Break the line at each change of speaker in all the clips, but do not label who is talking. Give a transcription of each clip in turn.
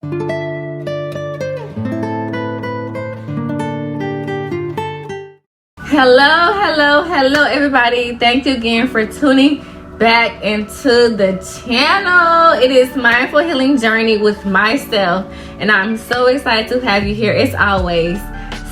Hello everybody. Thank you again for tuning back into the channel. It is Mindful Healing Journey with myself, and I'm so excited to have you here as always.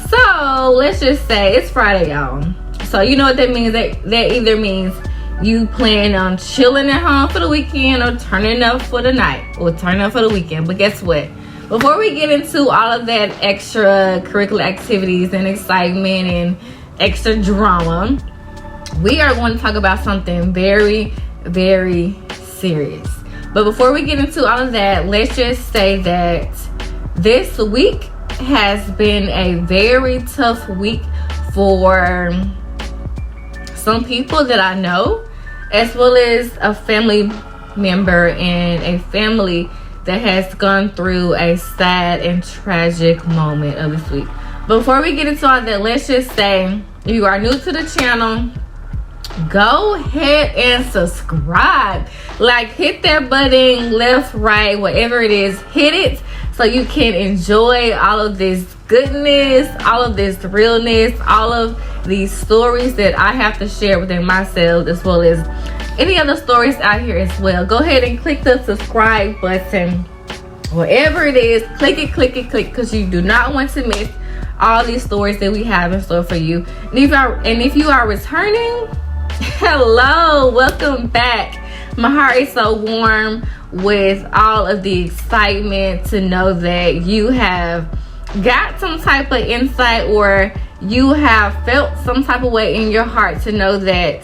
So let's just say it's Friday, y'all. So you know what that means. That either means you plan on chilling at home for the weekend or turning up for the night or turning up for the weekend. But guess what? Before we get into all of that extracurricular activities and excitement and extra drama, we are going to talk about something very, very serious. But before we get into all of that, let's just say that this week has been a very tough week for some people that I know, as well as a family member and a family that has gone through a sad and tragic moment of this week. Before we get into all that, let's just say, if you are new to the channel, go ahead and subscribe. Like, hit that button, left, right, whatever it is, hit it so you can enjoy all of this goodness, all of this realness, all of these stories that I have to share within myself, as well as any other stories out here as well. Go ahead and click the subscribe button. Whatever it is, click it, because you do not want to miss all these stories that we have in store for you. And if you are returning, hello, welcome back. My heart is so warm with all of the excitement to know that you have got some type of insight, or you have felt some type of way in your heart to know that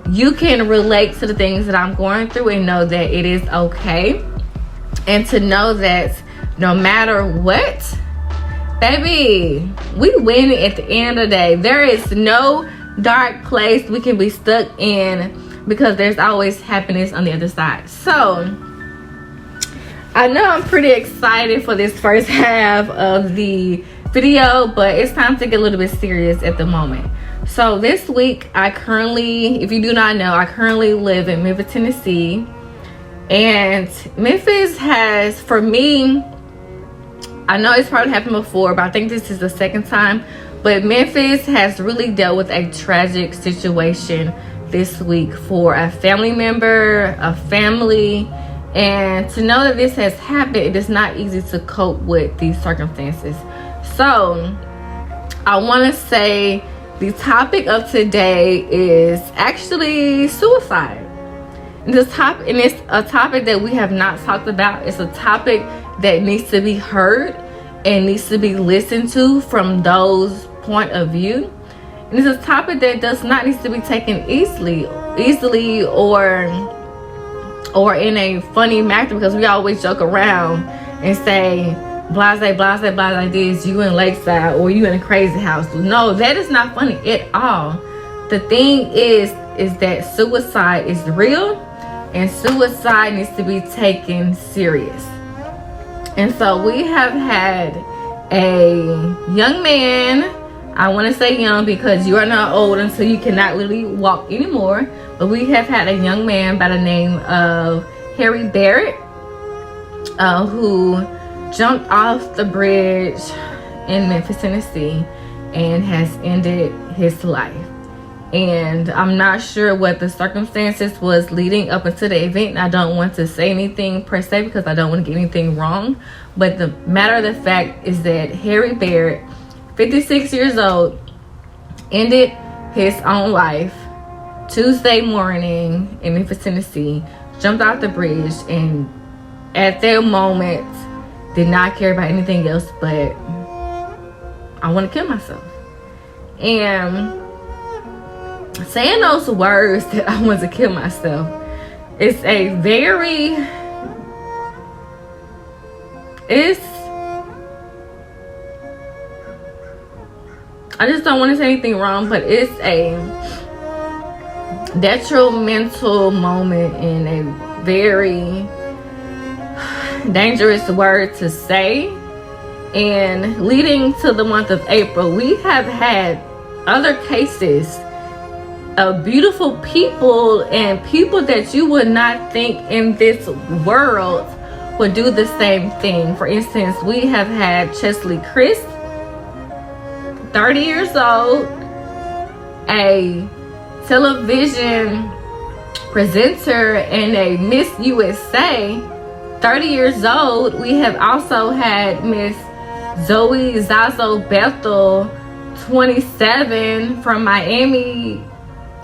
you can relate to the things that I'm going through and know that it is okay. And to know that no matter what, baby, we win at the end of the day. There is no dark place we can be stuck in, because there's always happiness on the other side. So I know I'm pretty excited for this first half of the video, but it's time to get a little bit serious at the moment. So this week, if you do not know, I currently live in Memphis, Tennessee. And Memphis has, for me, I know it's probably happened before, but I think this is the second time. But Memphis has really dealt with a tragic situation this week for a family member, a family. And to know that this has happened, it is not easy to cope with these circumstances. So I want to say the topic of today is actually suicide. And it's a topic that we have not talked about. It's a topic that needs to be heard and needs to be listened to from those point of view. And it's a topic that does not need to be taken easily or in a funny manner, because we always joke around and say blase this, you in Lakeside or you in a crazy house. No, that is not funny at all. The thing is that suicide is real, and suicide needs to be taken serious. And so we have had a young man, I want to say young because you are not old until you cannot literally walk anymore, but we have had a young man by the name of Harry Barret, who jumped off the bridge in Memphis, Tennessee, and has ended his life. And I'm not sure what the circumstances was leading up into the event. I don't want to say anything per se because I don't want to get anything wrong. But the matter of the fact is that Harry Barret, 56 years old, ended his own life Tuesday morning in Memphis, Tennessee, jumped off the bridge, and at that moment did not care about anything else but I want to kill myself. And saying those words that I want to kill myself is a very, I just don't want to say anything wrong, but it's a detrimental moment and a very dangerous word to say. And leading to the month of April, we have had other cases of beautiful people and people that you would not think in this world would do the same thing. For instance, we have had Cheslie Kryst, 30 years old, a television presenter and a Miss USA, 30 years old. We have also had Miss Zoe Sozo Bethel, 27, from Miami,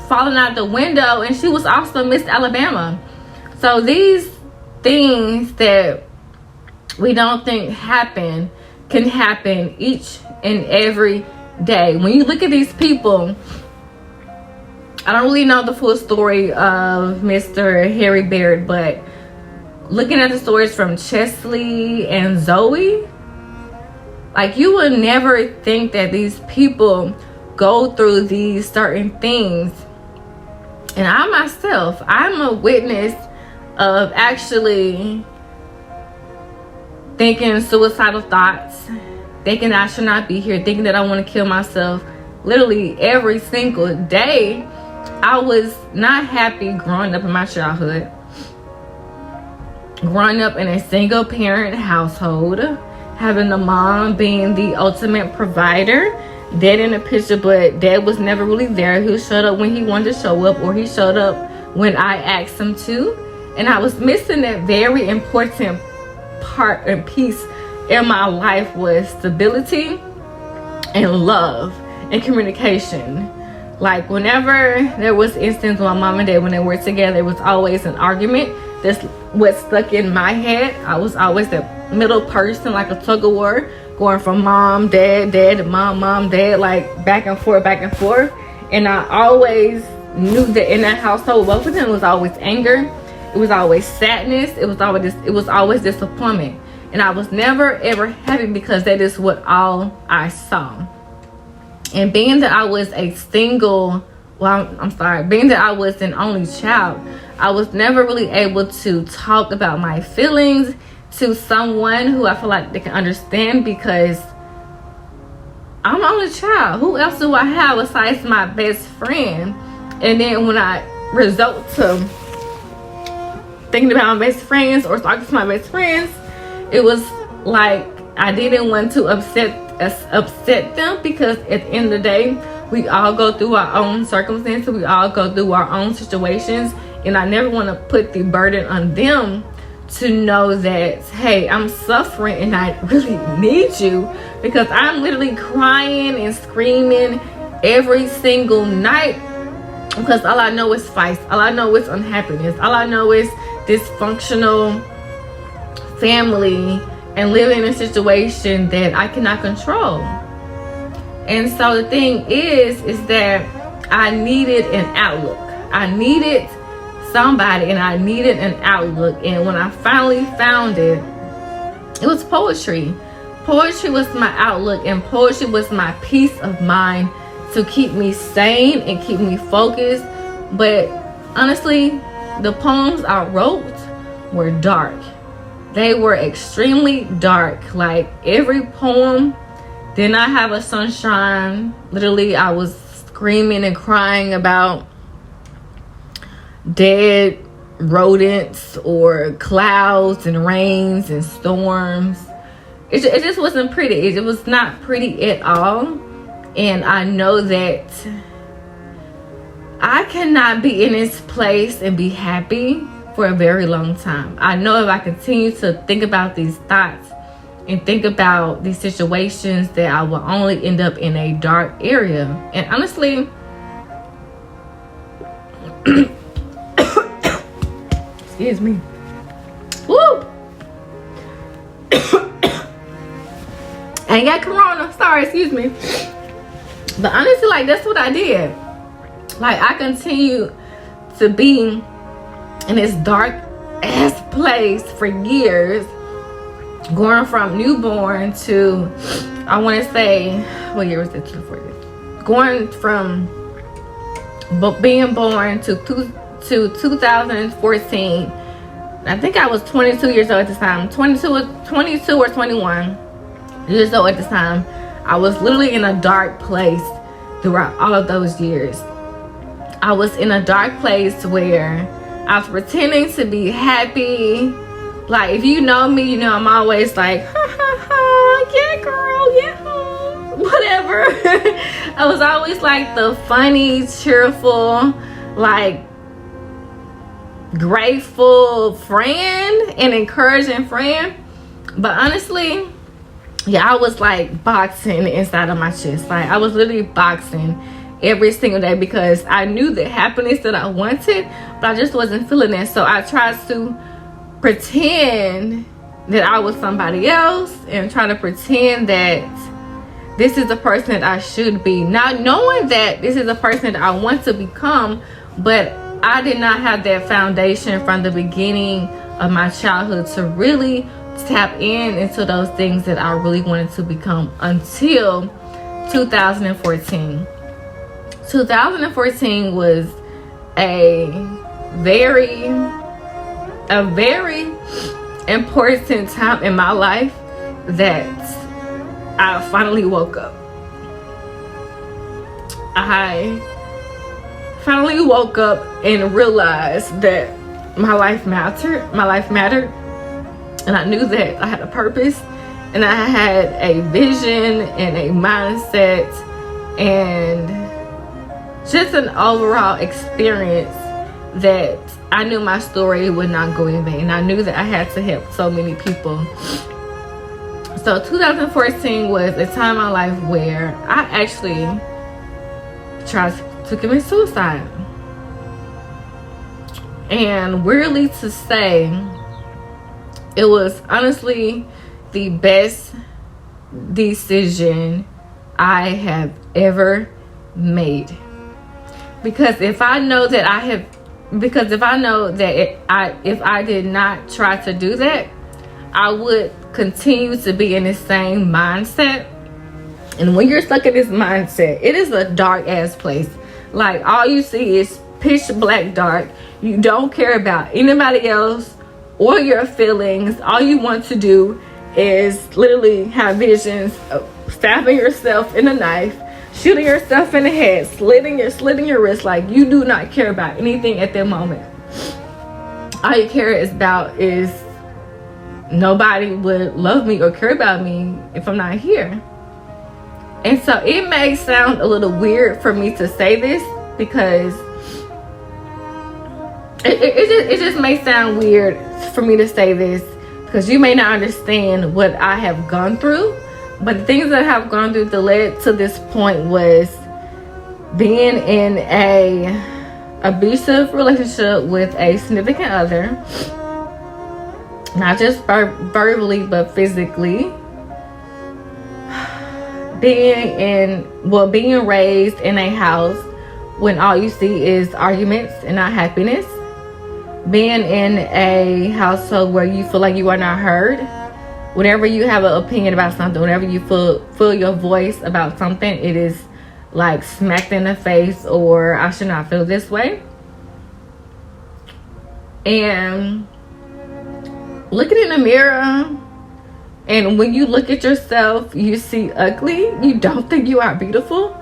falling out the window, and she was also Miss Alabama. So these things that we don't think happen can happen each and every day. When you look at these people, I don't really know the full story of Mr. Harry Barret, but looking at the stories from Cheslie and Zoe, like, you would never think that these people go through these certain things. And I myself, I'm a witness of actually thinking suicidal thoughts, thinking I should not be here, thinking that I want to kill myself literally every single day. I was not happy growing up in my childhood, growing up in a single parent household, having a mom being the ultimate provider, dad in the picture, but dad was never really there. He showed up when he wanted to show up, or he showed up when I asked him to. And I was missing that very important part and piece in my life, was stability and love and communication. Like, whenever there was instance with my mom and dad, when they were together, it was always an argument. That's what stuck in my head. I was always the middle person, like a tug of war, going from mom, dad, dad to mom, mom, dad, like back and forth, back and forth. And I always knew that in that household, both of them, was always anger. It was always sadness. It was always disappointment. And I was never ever happy, because that is what all I saw. And being that I was a single, being that I was an only child, I was never really able to talk about my feelings to someone who I feel like they can understand, because I'm the only child. Who else do I have besides my best friend? And then when I resort to thinking about my best friends or talking to my best friends, it was like I didn't want to upset them, because at the end of the day, we all go through our own circumstances, we all go through our own situations, and I never want to put the burden on them to know that, hey, I'm suffering and I really need you, because I'm literally crying and screaming every single night, because all I know is fights, all I know is unhappiness, all I know is dysfunctional family and living in a situation that I cannot control. And so the thing is that I needed an outlook. I needed somebody, and I needed an outlook. And when I finally found it, it was poetry. Poetry was my outlook, and poetry was my peace of mind to keep me sane and keep me focused. But honestly, the poems I wrote were dark. They were extremely dark. Like, every poem did not have a sunshine. Literally, I was screaming and crying about dead rodents or clouds and rains and storms. It just wasn't pretty. It was not pretty at all. And I know that I cannot be in this place and be happy for a very long time. I know if I continue to think about these thoughts and think about these situations, that I will only end up in a dark area. And honestly, excuse me. Woo! I ain't got corona. Sorry, excuse me. But honestly, like, that's what I did. Like, I continue to be in this dark ass place for years, going from newborn to, I want to say, what year was it? Going from being born to 2014. I think I was 22 years old at the time. 22 or 21 years old at the time. I was literally in a dark place throughout all of those years. I was in a dark place where I was pretending to be happy Like, if you know me, you know I'm always like, ha ha ha, yeah girl, yeah, whatever. I was always like the funny, cheerful, like grateful friend and encouraging friend. But honestly, yeah, I was like boxing inside of my chest. Like, I was literally boxing every single day because I knew the happiness that I wanted, but I just wasn't feeling it. So I tried to pretend that I was somebody else and try to pretend that this is the person that I should be, not knowing that this is the person that I want to become. But I did not have that foundation from the beginning of my childhood to really tap into those things that I really wanted to become until 2014. 2014 was a very important time in my life that I finally woke up. I finally woke up and realized that my life mattered. And I knew that I had a purpose, and I had a vision and a mindset and just an overall experience that I knew my story would not go in vain. I knew that I had to help so many people. So 2014 was a time in my life where I actually tried to commit suicide. And weirdly to say, it was honestly the best decision I have ever made. Because if I know that if I did not try to do that, I would continue to be in the same mindset. And when you're stuck in this mindset, it is a dark ass place. Like, all you see is pitch black dark. You don't care about anybody else or your feelings. All you want to do is literally have visions of stabbing yourself in a knife, shooting yourself in the head, slitting your wrist. Like, you do not care about anything at that moment. All you care is nobody would love me or care about me if I'm not here. And so it may sound a little weird for me to say this, because it just may sound weird for me to say this, because you may not understand what I have gone through. But the things that I have gone through that led to this point was being in a abusive relationship with a significant other, not just verbally but physically. Being raised in a house when all you see is arguments and not happiness. Being in a household where you feel like you are not heard. Whenever you have an opinion about something, whenever you feel your voice about something, it is like smacked in the face, or I should not feel this way. And looking in the mirror, and when you look at yourself, you see ugly. You don't think you are beautiful.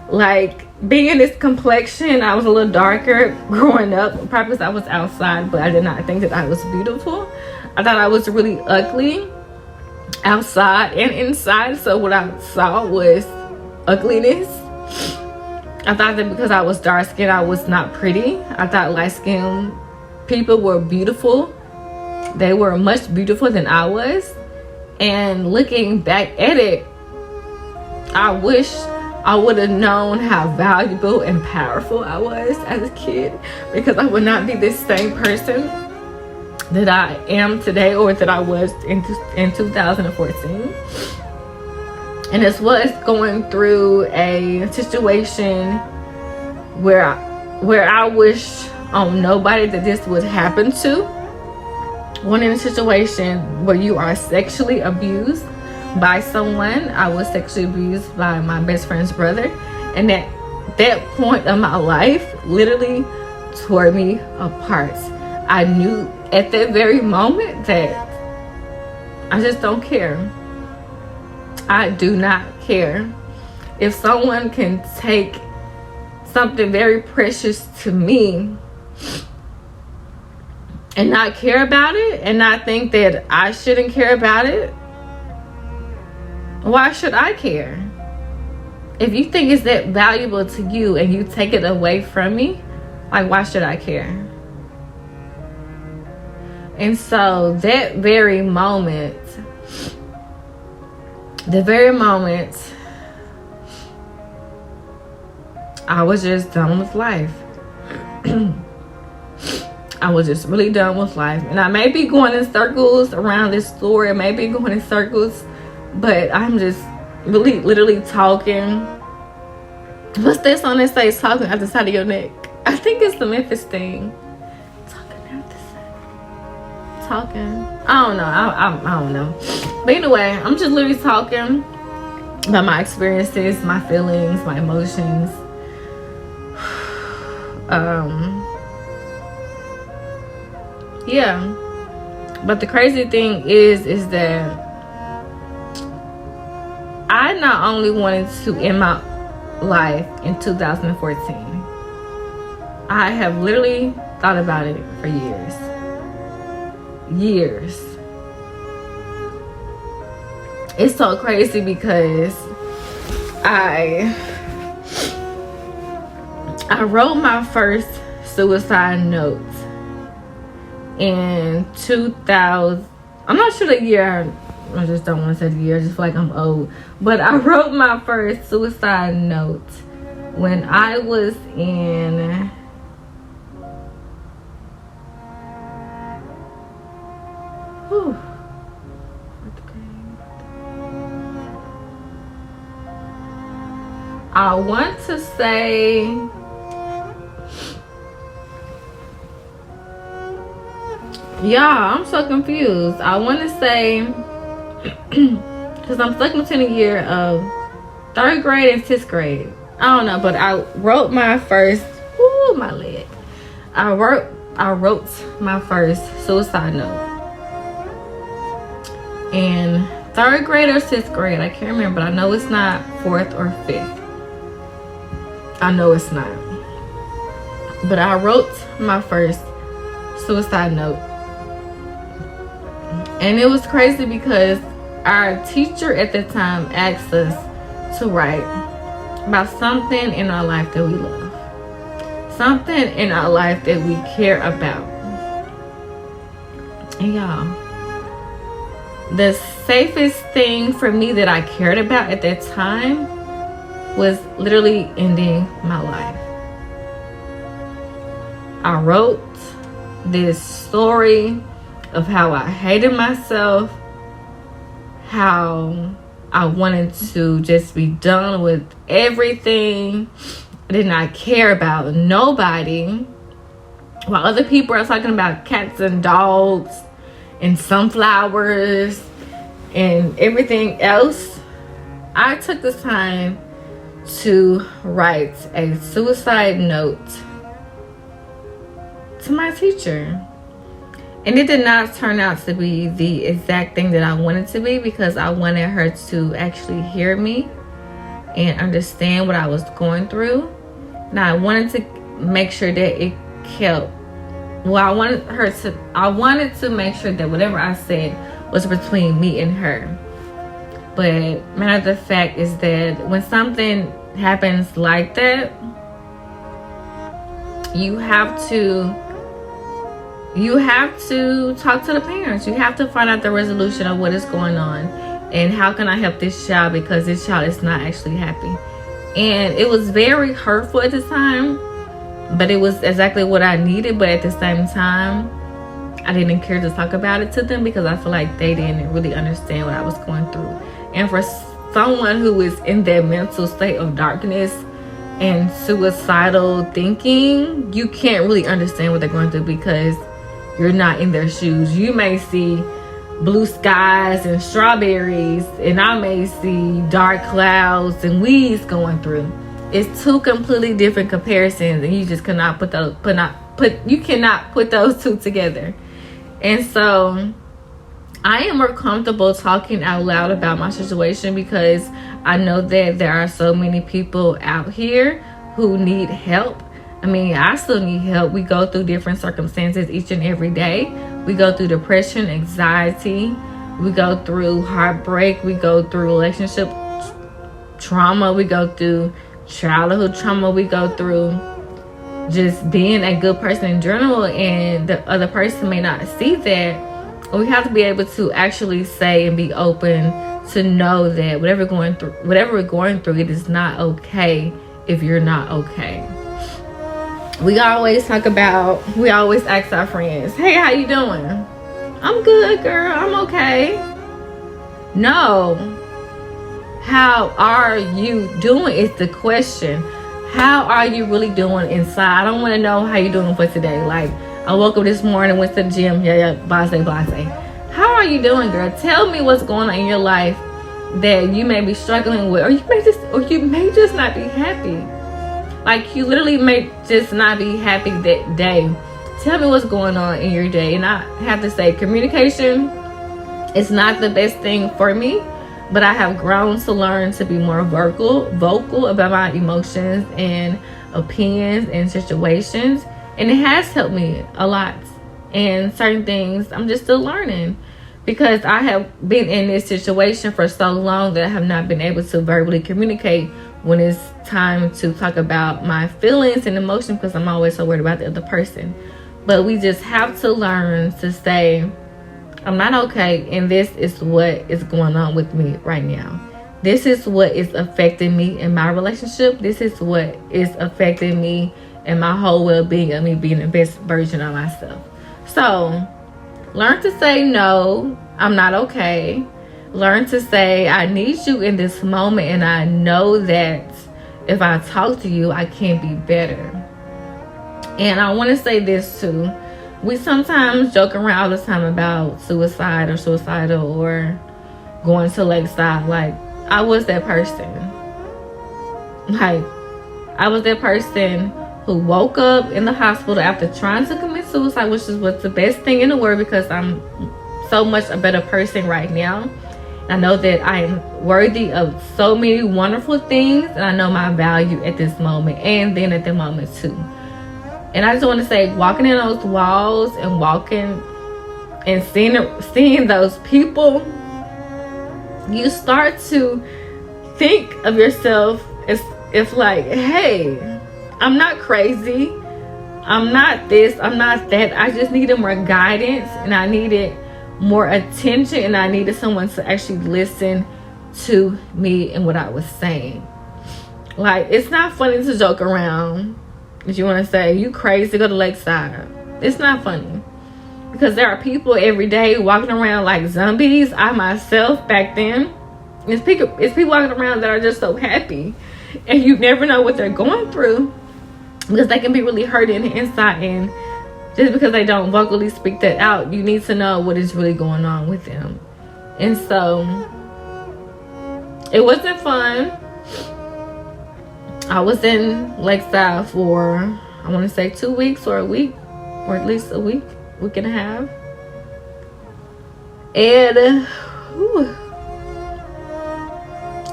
Like, being this complexion, I was a little darker growing up. Probably because I was outside, but I did not think that I was beautiful. I thought I was really ugly outside and inside. So what I saw was ugliness. I thought that because I was dark skinned, I was not pretty. I thought light skinned people were beautiful. They were much beautiful than I was. And looking back at it, I wish I would have known how valuable and powerful I was as a kid, because I would not be this same person that I am today, or that I was in 2014. And as was going through a situation where I wish on nobody that this would happen to. One in a situation where you are sexually abused by someone. I was sexually abused by my best friend's brother, and that point of my life literally tore me apart. I knew at that very moment that I just don't care. I do not care. If someone can take something very precious to me and not care about it and not think that I shouldn't care about it, why should I care? If you think it's that valuable to you and you take it away from me, like, why should I care? And so that very moment, I was just done with life. I was just really done with life. And I may be going in circles around this story. I may be going in circles, but I'm just really literally talking. What's that song that says talking at the side of your neck? I think it's the Memphis thing. Talking at the side. Talking. I don't know. I don't know. But anyway, I'm just literally talking about my experiences, my feelings, my emotions. Yeah. But the crazy thing is that I not only wanted to end my life in 2014, I have literally thought about it for years. It's so crazy because I wrote my first suicide note in 2000. I'm not sure the year. I just don't want to say the year. I just feel like I'm old. But I wrote my first suicide note when I was in I want to say I'm so confused. I want to say because I'm stuck between the year of 3rd grade and 6th grade. I don't know, but I wrote my first my leg. I wrote my first suicide note in 3rd grade or 6th grade. I can't remember, but I know it's not 4th or 5th. I know it's not. But I wrote my first suicide note. And it was crazy because our teacher at the time asked us to write about something in our life that we love. Something in our life that we care about. And y'all, the safest thing for me that I cared about at that time was literally ending my life. I wrote this story of how I hated myself, how I wanted to just be done with everything. I did not care about nobody. While other people are talking about cats and dogs and sunflowers and everything else, I took the time to write a suicide note to my teacher. And it did not turn out to be the exact thing that I wanted to be, because I wanted her to actually hear me and understand what I was going through. And I wanted to make sure that it kept, I wanted to make sure that whatever I said was between me and her. But matter of the fact is that when something happens like that, you have to talk to the parents. You have to find out the resolution of what is going on and how can I help this child, because this child is not actually happy. And it was very hurtful at the time, but it was exactly what I needed. But at the same time, I didn't care to talk about it to them because I feel like they didn't really understand what I was going through. And for someone who is in that mental state of darkness and suicidal thinking, you can't really understand what they're going through because you're not in their shoes. You may see blue skies and strawberries, and I may see dark clouds and weeds going through. It's two completely different comparisons, and you just cannot put those two together. And so I am more comfortable talking out loud about my situation because I know that there are so many people out here who need help. I mean, I still need help. We go through different circumstances each and every day. We go through depression, anxiety. We go through heartbreak. We go through relationship trauma. We go through childhood trauma. We go through just being a good person in general, and the other person may not see that. We have to be able to actually say and be open to know that whatever we're going through, it is not okay if you're not okay. We always ask our friends, hey, how you doing? I'm good, girl. I'm okay. No. How are you doing is the question. How are you really doing inside? I don't want to know how you're doing for today. Like, I woke up this morning, went to the gym. Blase. How are you doing, girl? Tell me what's going on in your life that you may be struggling with, or you may just not be happy. Like, you literally may just not be happy that day. Tell me what's going on in your day. And I have to say, communication is not the best thing for me, but I have grown to learn to be more vocal about my emotions and opinions and situations. And it has helped me a lot. And certain things I'm just still learning, because I have been in this situation for so long that I have not been able to verbally communicate when it's time to talk about my feelings and emotions, because I'm always so worried about the other person. But we just have to learn to say, I'm not okay, and this is what is going on with me right now. This is what is affecting me in my relationship. This is what is affecting me and my whole well-being of me being the best version of myself. So learn to say no, I'm not okay. Learn to say, I need you in this moment, and I know that if I talk to you, I can be better. And I want to say this too. We sometimes joke around all the time about suicide or suicidal or going to Lakeside. Like, I was that person. Like, I was that person who woke up in the hospital after trying to commit suicide, which is what's the best thing in the world, because I'm so much a better person right now. I know that I am worthy of so many wonderful things, and I know my value at this moment and then at the moment too. And I just want to say, walking in those walls and walking and seeing those people, you start to think of yourself as if like, hey, I'm not crazy. I'm not this. I'm not that. I just needed more guidance, and I needed more attention, and I needed someone to actually listen to me and what I was saying. Like, it's not funny to joke around. If you want to say, you crazy, go to Lakeside. It's not funny. Because there are people every day walking around like zombies. I myself, back then, it's people walking around that are just so happy. And you never know what they're going through, because they can be really hurting the inside. And just because they don't vocally speak that out, you need to know what is really going on with them. And so, it wasn't fun. I was in Lakeside for, I want to say 2 weeks or a week, or at least a week and a half. And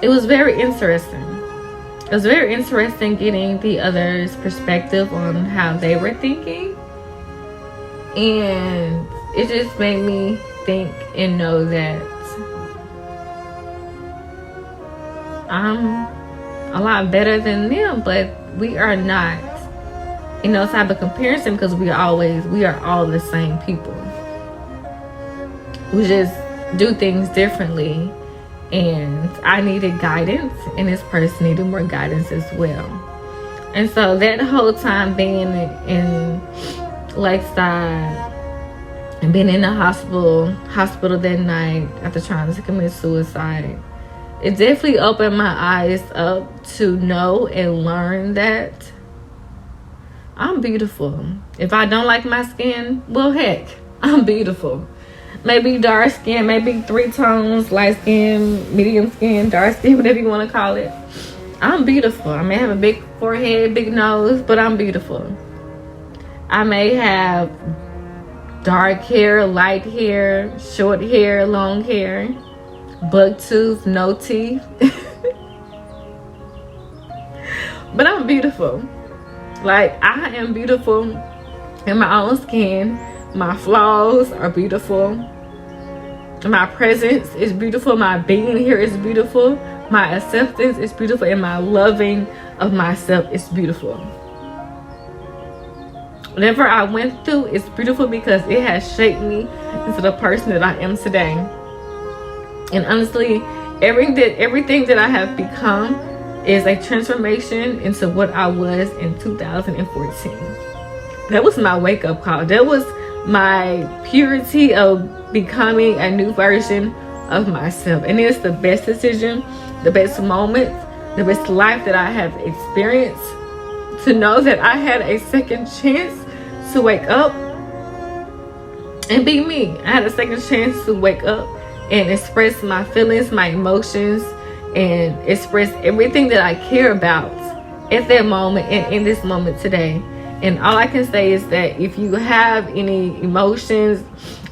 it was very interesting. It was very interesting getting the other's perspective on how they were thinking. And it just made me think and know that I'm a lot better than them, but we are not in no type of comparison, because we are all the same people. We just do things differently, and I needed guidance, and this person needed more guidance as well. And so that whole time being in Lakeside and being in the hospital that night after trying to commit suicide, it definitely opened my eyes up to know and learn that I'm beautiful. If I don't like my skin, well, heck, I'm beautiful. Maybe dark skin, maybe 3 tones, light skin, medium skin, dark skin, whatever you want to call it. I'm beautiful. I may have a big forehead, big nose, but I'm beautiful. I may have dark hair, light hair, short hair, long hair, buck tooth, no teeth. But I'm beautiful. Like, I am beautiful in my own skin. My flaws are beautiful. My presence is beautiful. My being here is beautiful. My acceptance is beautiful. And my loving of myself is beautiful. Whatever I went through is beautiful because it has shaped me into the person that I am today. And honestly, everything that I have become is a transformation into what I was in 2014. That was my wake-up call. That was my purity of becoming a new version of myself. And it's the best decision, the best moment, the best life that I have experienced. To know that I had a second chance to wake up and be me. I had a second chance to wake up and express my feelings, my emotions, and express everything that I care about at that moment and in this moment today. And all I can say is that if you have any emotions,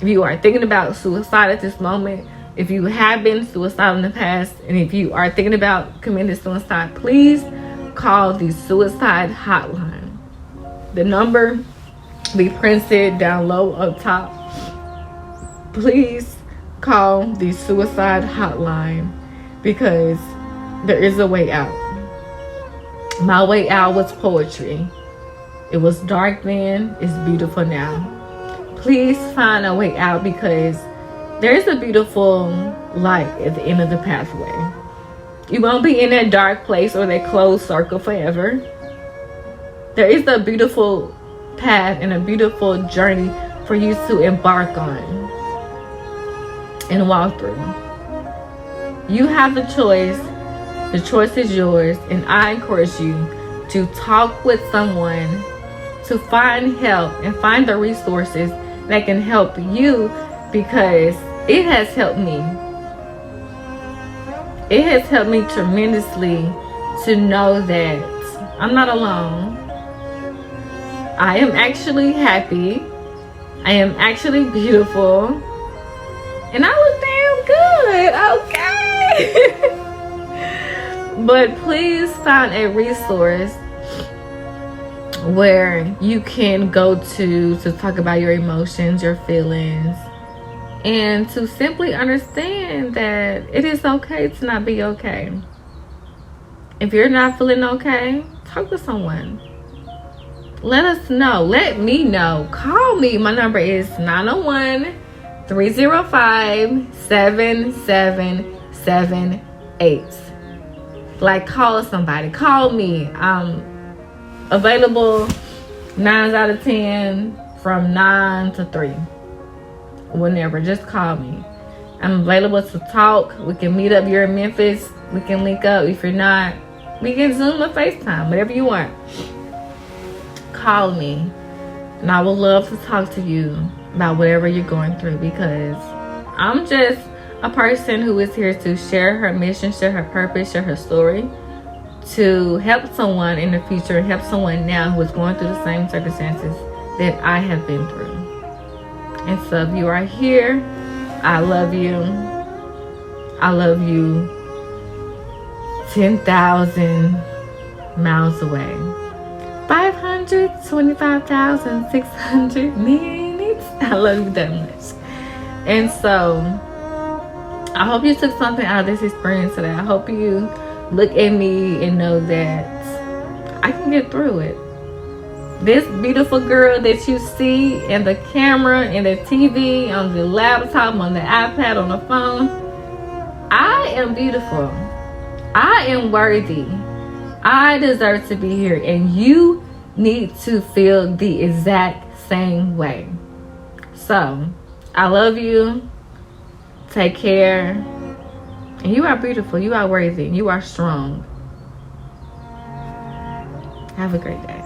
if you are thinking about suicide at this moment, if you have been suicidal in the past, and if you are thinking about committing suicide, please call the suicide hotline. The number be printed down low up top. Please call the suicide hotline because there is a way out. My way out was poetry. It was dark then, it's beautiful now. Please find a way out because there is a beautiful light at the end of the pathway. You won't be in that dark place or that closed circle forever. There is a beautiful path and a beautiful journey for you to embark on and walk through. You have the choice. The choice is yours, and I encourage you to talk with someone to find help and find the resources that can help you, because it has helped me. It has helped me tremendously to know that I'm not alone. I am actually happy. I am actually beautiful. And I look damn good. Okay. But please find a resource where you can go to talk about your emotions, your feelings, and to simply understand that it is okay to not be okay. If you're not feeling okay, talk to someone. Let us know. Let me know. Call me. My number is 901-305-7778. Like, call somebody. Call me. I'm available 9 out of 10 from 9 to 3. Whenever, just call me. I'm available to talk. We can meet up. You're in Memphis, we can link up. If you're not, we can Zoom or FaceTime, whatever you want. Call me, and I would love to talk to you about whatever you're going through, because I'm just a person who is here to share her mission, share her purpose, share her story, to help someone in the future, help someone now who is going through the same circumstances that I have been through. And so if you are here, I love you. I love you 10,000 miles away. 525,600 minutes. I love you that much. And so I hope you took something out of this experience today. I hope you look at me and know that I can get through it. This beautiful girl that you see in the camera, in the TV, on the laptop, on the iPad, on the phone, I am beautiful. I am worthy. I deserve to be here, and you need to feel the exact same way. So, I love you. Take care. And you are beautiful. You are worthy. You are strong. Have a great day.